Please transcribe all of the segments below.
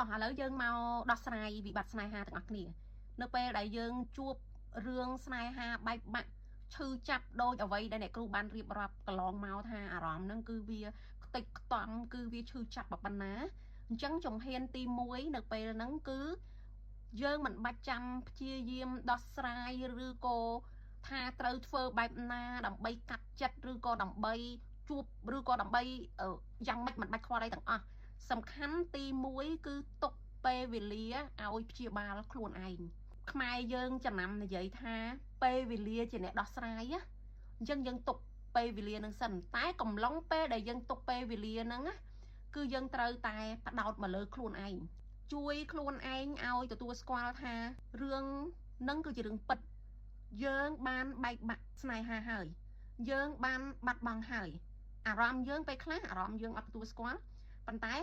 ต่อหาแล้วយើងមកដោះស្រាយវិបត្តិស្នេហាទាំងអស់គ្នានៅពេលដែលយើងជួបរឿងស្នេហាបែកបាក់ឈឺចាប់ដូចអ្វីដែលអ្នកគ្រូបានរៀបរាប់កន្លងមកថាអារម្មណ៍ហ្នឹងគឺវាខ្ទេចខ្ទាំគឺវាឈឺចាប់ប៉ុណ្ណាអញ្ចឹងជំហានទី1នៅពេលហ្នឹងគឺយើងមិនបាច់ចាំព្យាយាមដោះស្រាយឬក៏ថាត្រូវធ្វើបែបណាដើម្បីកាត់ចិត្តឬក៏ដើម្បីជួបឬក៏ដើម្បីយ៉ាងម៉េចមិនបាច់ខ្វល់អីទាំងអស់សំខាន់ទី1គឺទុកពេលវេលាឲ្យព្យាបាលខ្លួនឯងខ្មែរយើងចំណាំនិយាយថាពេលវេលាជាអ្នកដោះស្រាយអញ្ចឹងយើងទុកពេលវេលានឹងសិនតែកំឡុងពេលដែលយើងទុកពេលវេលាហ្នឹងគឺយើងត្រូវតែផ្ដោតមកលើខ្លួនឯងជួយខ្លួនឯងឲ្យទទួលស្គាល់ថារឿងហ្នឹងគឺជារឿងពិតយើងបានបែកបាក់ស្នេហាហើយយើងបានបាត់បង់ហើយអារម្មណ៍យើងពេលខ្លះអារម្មណ៍យើងអត់ទទួលស្គាល់ប៉ុន្តែ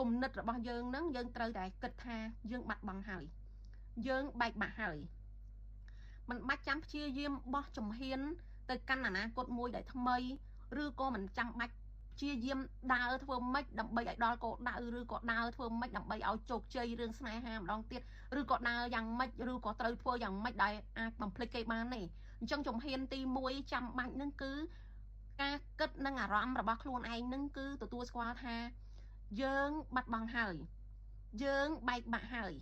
គំនិតរបស់យើងហ្នឹងយើងត្រូវតែគិតថាយើងបាត់បង់ហើយយើងបែកបាក់ហើយមិនបាច់ចាំព្យាយាមបោះជំហានទៅកាន់អនាគតមួយដែលថ្មីឬក៏មិនចាំបាច់ព្យាយាមដើរធ្វើម៉េចដើម្បីឲ្យដល់គោលដៅឬក៏ដើរធ្វើម៉េចដើម្បីឲ្យជោគជ័យរឿងស្នេហាម្ដងទៀតឬក៏ដើរយ៉ាងម៉េចឬក៏ត្រូវធ្វើយ៉ាងម៉េចដែលអាចបំភ្លេចគេបានទេអញ្ចឹងជំហានទី1ចាំបាច់ហ្នឹងគឺការគិតនិងអារម្មណ៍របស់ខ្លួនឯងហ្នឹងគឺទទួលស្គាល់ថាយើងបាត់បង់ហើយយើងបែកបាក់ហើយ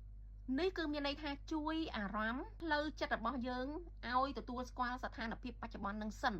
នេះគឺមានន័យថាជួយអារម្មណ៍ផ្លូវចិត្តរបស់យើងឲ្យទទួលស្គាល់ស្ថានភាពបច្ចុប្បន្ននឹងសិន